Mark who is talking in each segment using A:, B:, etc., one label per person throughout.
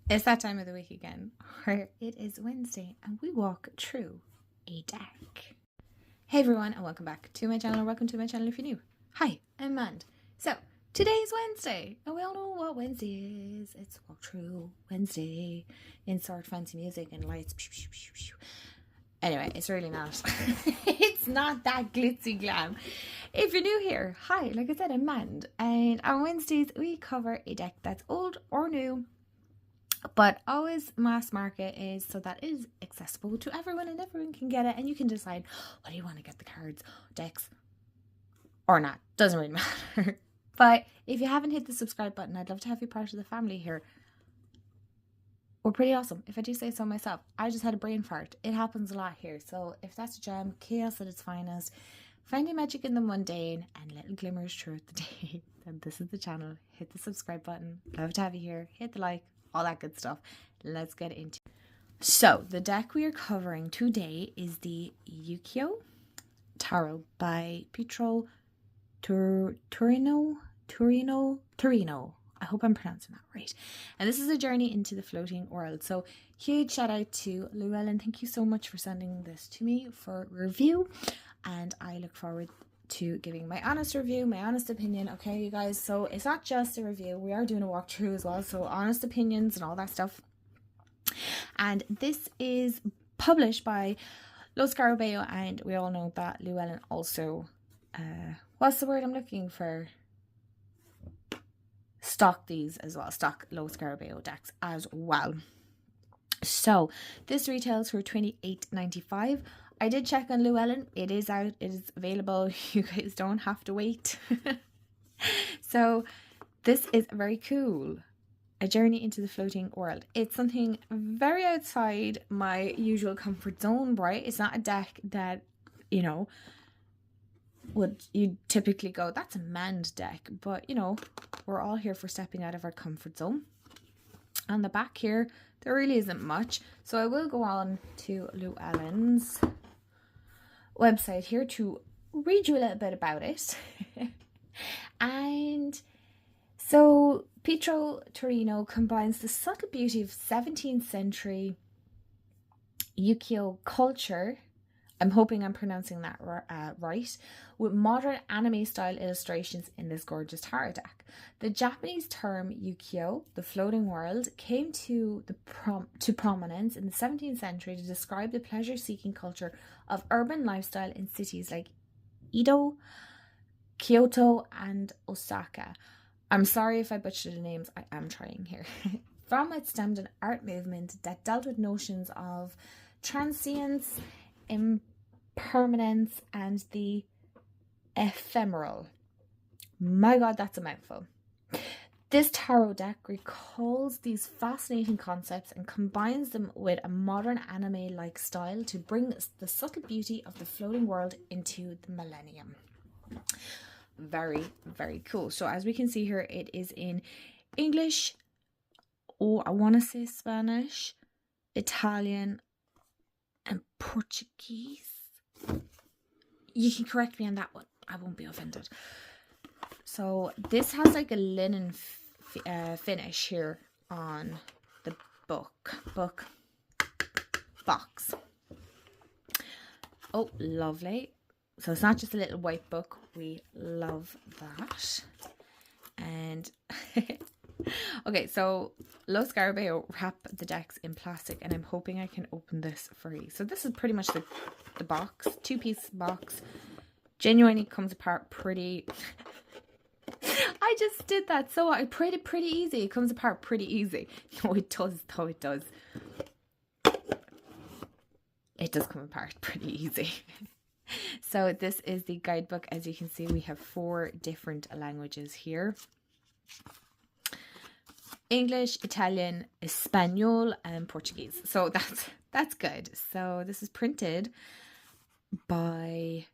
A: It's that time of the week again, where it is Wednesday and we walk through a deck. Hey everyone, and welcome back to my channel, or welcome to my channel if you're new. Hi, I'm Mand. So, today's Wednesday, and we all know what Wednesday is. It's Walkthrough Wednesday. Insert fancy music and lights. Anyway, it's really not. It's not that glitzy glam. If you're new here, hi, like I said, I'm Mand. And on Wednesdays, we cover a deck that's old or new, but always mass market, is so that it is accessible to everyone and everyone can get it, and you can decide whether you want to get the cards, decks, or not. Doesn't really matter. But if you haven't hit the subscribe button, I'd love to have you part of the family here. We're pretty awesome, if I do say so myself. I just had a brain fart. It happens a lot here. So if that's a gem, chaos at its finest, finding magic in the mundane, and little glimmers throughout the day, then this is the channel. Hit the subscribe button. Love to have you here. Hit the like, all that good stuff. Let's get into it. So the deck we are covering today is the Ukiyo Tarot by Pietro Torino. I hope I'm pronouncing that right. And this is a journey into the floating world. So huge shout out to Llewellyn. Thank you so much for sending this to me for review. And I look forward to giving my honest review, my honest opinion. Okay, you guys. So it's not just a review. We are doing a walkthrough as well. So honest opinions and all that stuff. And this is published by Lo Scarabeo. And we all know that Llewellyn also, what's the word I'm looking for? Stock these as well, stock Lo Scarabeo decks as well. So this retails for $28.95. I did check on Llewellyn. It is out, it is available. You guys don't have to wait. So this is very cool. A journey into the floating world. It's something very outside my usual comfort zone, right? It's not a deck that, you know, would you typically go, that's a Mand deck, but you know, we're all here for stepping out of our comfort zone. On the back here, there really isn't much, so I will go on to Llewellyn's website here to read you a little bit about it. And so Pietro Torino combines the subtle beauty of 17th century Ukiyo culture, I'm hoping I'm pronouncing that right, with modern anime-style illustrations in this gorgeous tarot deck. The Japanese term Ukiyo, the floating world, came to prominence in the 17th century to describe the pleasure-seeking culture of urban lifestyle in cities like Edo, Kyoto, and Osaka. I'm sorry if I butchered the names, I am trying here. From it stemmed an art movement that dealt with notions of transience, impermanence, and the ephemeral. My god, that's a mouthful. This tarot deck recalls these fascinating concepts and combines them with a modern anime-like style to bring the subtle beauty of the floating world into the millennium. Very, very cool. So as we can see here, it is in English, or I want to say Spanish, Italian, and Portuguese. You can correct me on that one. I won't be offended. So this has like a linen finish here on the book box. Oh, lovely. So it's not just a little white book. We love that. And okay, so Lo Scarabeo wrap the decks in plastic, and I'm hoping I can open this for you. So this is pretty much the box, two-piece box. Genuinely comes apart pretty. I just did that so pretty easy. It comes apart pretty easy. No, it does though. It does. It does come apart pretty easy. So this is the guidebook. As you can see, we have 4 different languages here. English, Italian, Espanol, and Portuguese. So that's good. So this is printed by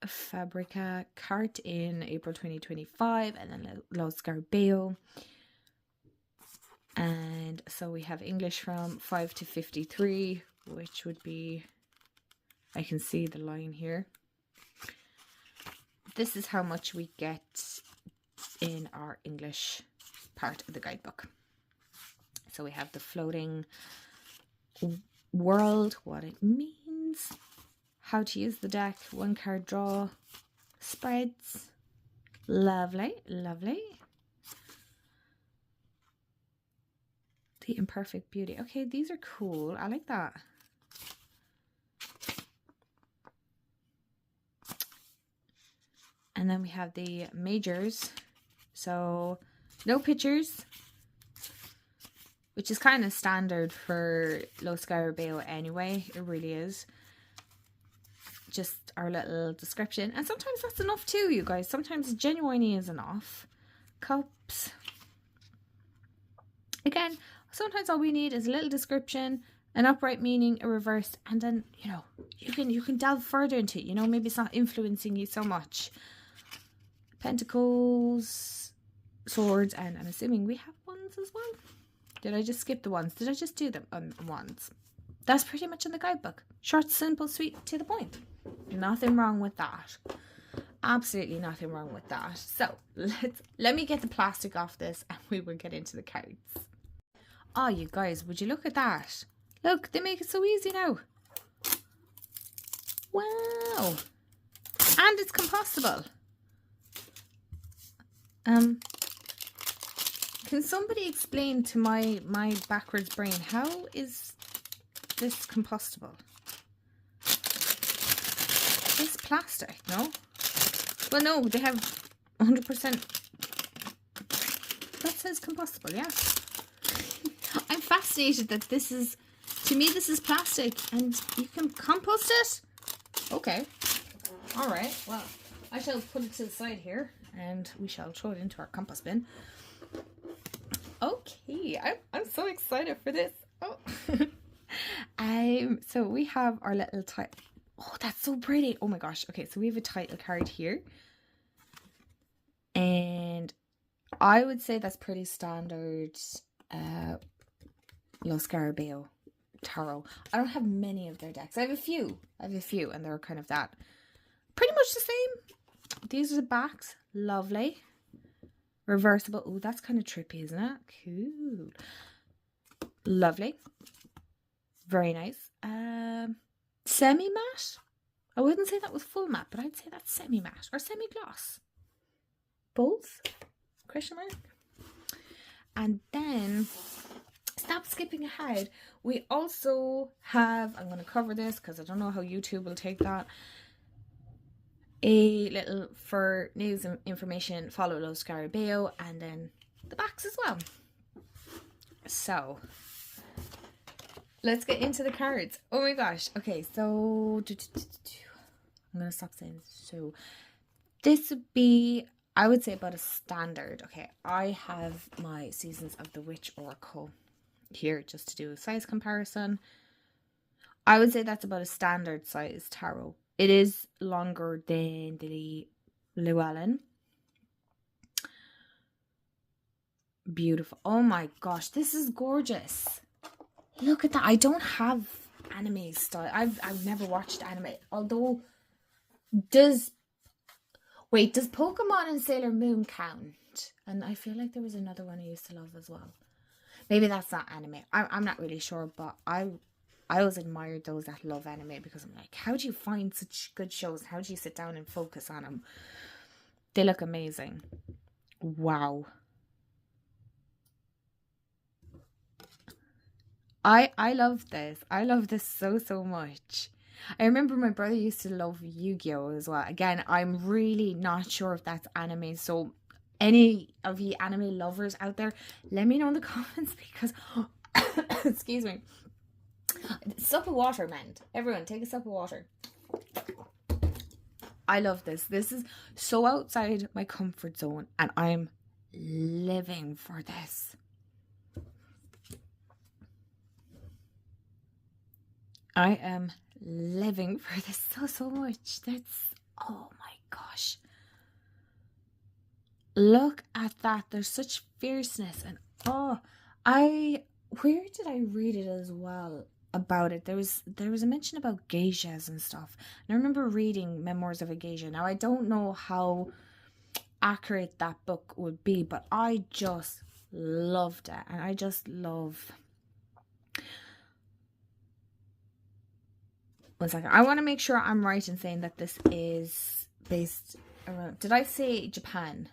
A: Fabrica Cart in April 2025, and then Lo Scarabeo. And so we have English from 5 to 53, which would be, I can see the line here. This is how much we get in our English part of the guidebook. So we have the floating world, what it means, how to use the deck, 1 card draw, spreads. Lovely, lovely. The imperfect beauty. Okay, these are cool. I like that. And then we have the majors. So no pictures, which is kind of standard for Lo Scarabeo anyway. It really is. Just our little description. And sometimes that's enough too, you guys. Sometimes genuinely is enough. Cups. Again, sometimes all we need is a little description, an upright meaning, a reversed, and then, you know, you can delve further into it. You know, maybe it's not influencing you so much. Pentacles, swords, and I'm assuming we have wands as well. Did I just skip the wands? Did I just do them wands? That's pretty much in the guidebook. Short, simple, sweet, to the point. Nothing wrong with that. Absolutely nothing wrong with that. So let me get the plastic off this and we will get into the cards. Oh, you guys, would you look at that? Look, they make it so easy now. Wow. And it's compostable. Can somebody explain to my backwards brain, how is this compostable? It's plastic, no? Well, no, they have 100%. That says compostable, yeah. I'm fascinated that this is, to me, this is plastic and you can compost it? Okay. All right. Well, I shall put it to the side here and we shall throw it into our compost bin. Okay. I'm so excited for this. Oh. So we have our little title. Oh, that's so pretty. Oh my gosh. Okay, so we have a title card here. And I would say that's pretty standard Lo Scarabeo tarot. I don't have many of their decks. I have a few, and they're kind of that. Pretty much the same. These are the backs. Lovely. Reversible. Oh, that's kind of trippy, isn't it? Cool. Lovely. Very nice. Semi-matte. I wouldn't say that was full matte, but I'd say that's semi-matte or semi-gloss. Both? Question mark. And then, stop skipping ahead. We also have, I'm going to cover this because I don't know how YouTube will take that. A little for news and information, follow Lo Scarabeo, and then the backs as well. So, let's get into the cards. Oh my gosh. Okay, so I'm going to stop saying so. This would be, I would say, about a standard. Okay, I have my Seasons of the Witch Oracle here just to do a size comparison. I would say that's about a standard size tarot. It is longer than the Llewellyn. Beautiful. Oh my gosh, this is gorgeous. Look at that. I don't have anime style. I've never watched anime. Although, does Pokemon and Sailor Moon count? And I feel like there was another one I used to love as well. Maybe that's not anime. I'm not really sure, but I always admired those that love anime because I'm like, how do you find such good shows? How do you sit down and focus on them? They look amazing. Wow. I love this. I love this so much. I remember my brother used to love Yu-Gi-Oh as well. Again, I'm really not sure if that's anime. So any of you anime lovers out there, let me know in the comments because, excuse me. Sup of water, man. Everyone, take a sup of water. I love this. This is so outside my comfort zone and I'm living for this. I am living for this so much. That's, oh my gosh. Look at that. There's such fierceness and where did I read it as well about it? There was a mention about geishas and stuff. And I remember reading Memoirs of a Geisha. Now I don't know how accurate that book would be, but I just loved it. And I just love... One second. I want to make sure I'm right in saying that this is based around... Did I say Japan?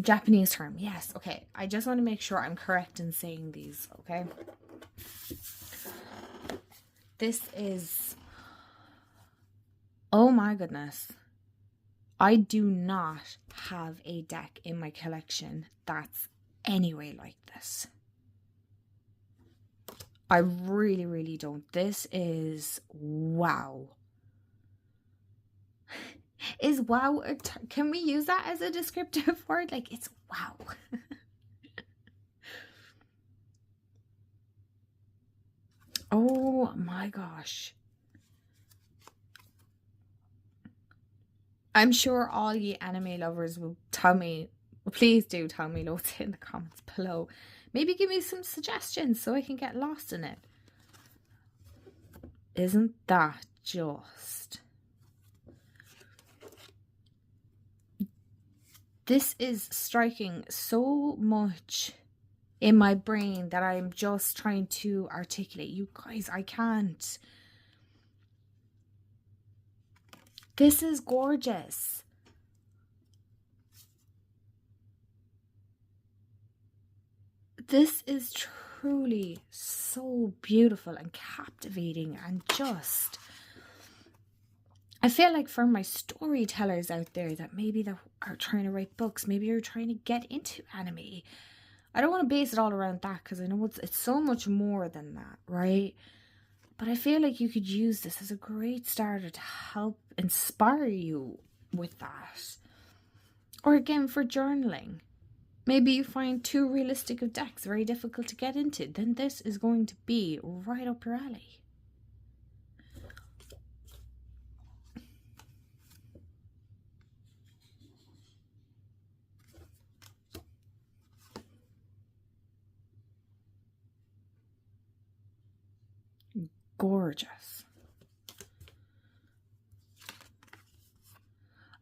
A: Japanese term. Yes. Okay. I just want to make sure I'm correct in saying these. Okay. This is... Oh my goodness. I do not have a deck in my collection that's anyway like this. I really, really don't. This is wow. Is wow can we use that as a descriptive word? Like, it's wow. Oh my gosh. I'm sure all ye anime lovers will tell me, please do tell me loads in the comments below. Maybe give me some suggestions so I can get lost in it. Isn't that just... This is striking so much in my brain that I'm just trying to articulate. You guys, I can't. This is gorgeous. This is truly so beautiful and captivating, and just... I feel like for my storytellers out there that maybe that are trying to write books, maybe you're trying to get into anime. I don't want to base it all around that, because I know it's so much more than that, right? But I feel like you could use this as a great starter to help inspire you with that. Or again, for journaling. Maybe you find too realistic of decks very difficult to get into. Then this is going to be right up your alley. Gorgeous.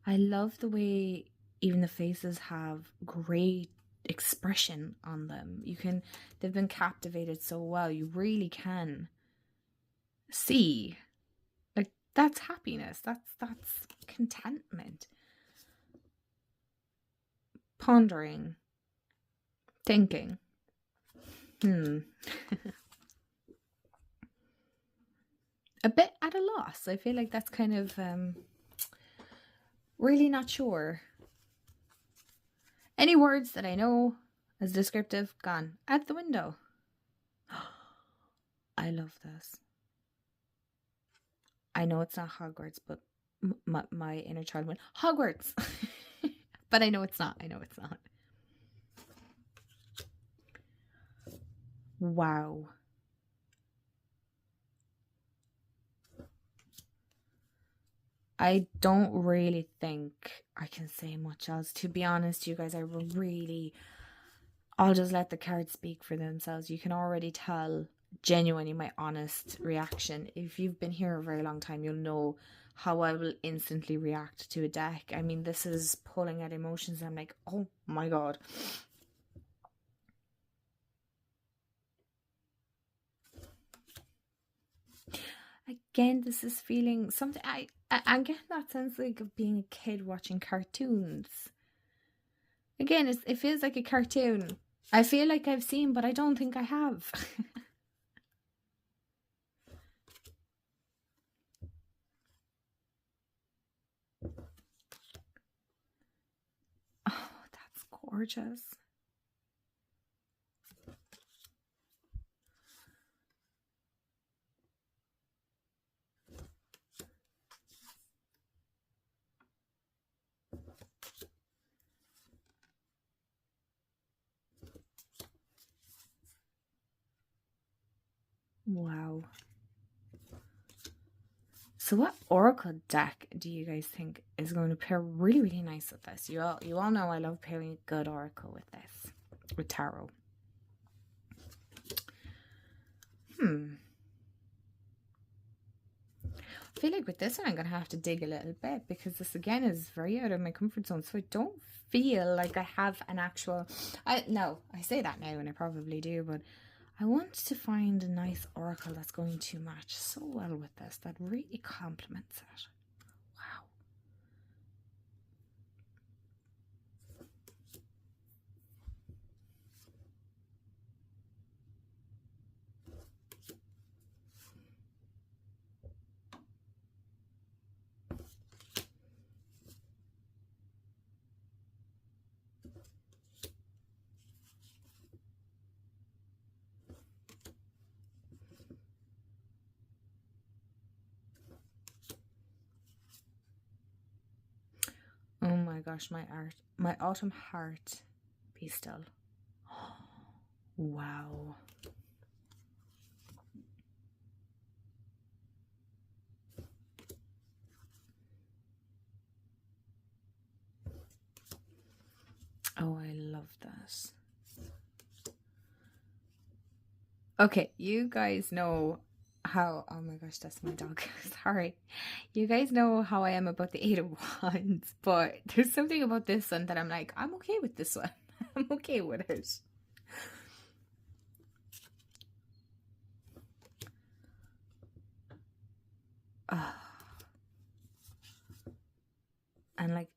A: I love the way even the faces have great expression on them. They've been captivated so well. You really can see, like, that's happiness. That's contentment. Pondering. Thinking. A bit at a loss. I feel like that's kind of really not sure. Any words that I know as descriptive, gone out the window. I love this. I know it's not Hogwarts, but my inner child went, Hogwarts! But I know it's not. I know it's not. Wow. I don't really think I can say much else. To be honest, you guys, I'll just let the cards speak for themselves. You can already tell genuinely my honest reaction. If you've been here a very long time, you'll know how I will instantly react to a deck. I mean, this is pulling at emotions. I'm like, oh my God. Again, this is feeling something. I'm getting that sense like of being a kid watching cartoons. Again, it feels like a cartoon. I feel like I've seen, but I don't think I have. Oh, that's gorgeous. Wow. So what oracle deck do you guys think is going to pair really, really nice with this? You all know I love pairing a good oracle with this, with tarot. feel like with this one I'm going to have to dig a little bit, because this again is very out of my comfort zone. So I don't feel like I have an actual... No, I say that now and I probably do, but I want to find a nice oracle that's going to match so well with this, that really complements it. Wow. Oh my gosh, my autumn heart, be still. Wow. Oh, I love this. Okay, you guys know how... Oh my gosh, that's my dog. Sorry. You guys know how I am about the 8 of Wands, but there's something about this one that I'm like, I'm okay with this one. I'm okay with it. And like,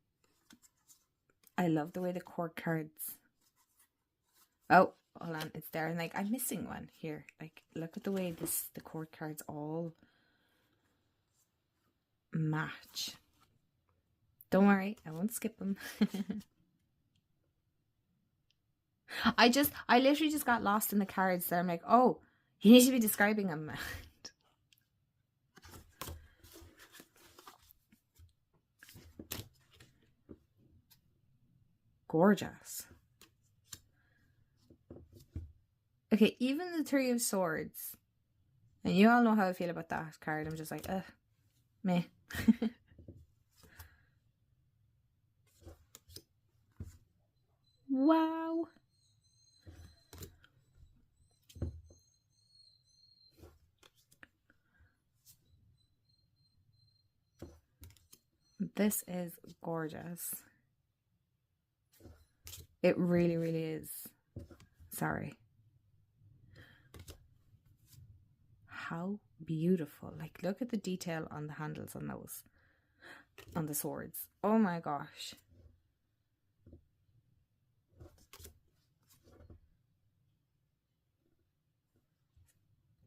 A: I love the way the court cards... Oh, hold on, it's there. And like, I'm missing one here. Like, look at the way the court cards all match. Don't worry, I won't skip them. I literally just got lost in the cards there. I'm like, oh, you need to be describing them. Gorgeous. Okay, even the Three of Swords. And you all know how I feel about that card. I'm just like, meh. Wow. This is gorgeous. It really, really is. Sorry. How beautiful. Like, look at the detail on the handles on those. On the swords. Oh my gosh.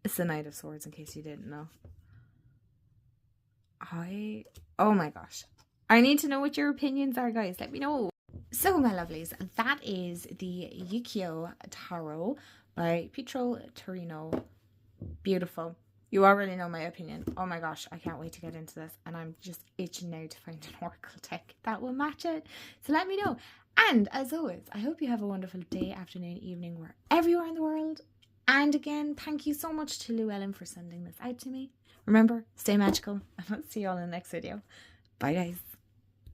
A: It's the Knight of Swords, in case you didn't know. Oh my gosh. I need to know what your opinions are, guys. Let me know. So, my lovelies, that is the Ukiyo Tarot by Pietro Torino. Beautiful. You already know my opinion. Oh my gosh, I can't wait to get into this. And I'm just itching now to find an oracle deck that will match it. So let me know. And as always, I hope you have a wonderful day, afternoon, evening, wherever you are in the world. And again, thank you so much to Llewellyn for sending this out to me. Remember, stay magical. And I'll see you all in the next video. Bye, guys.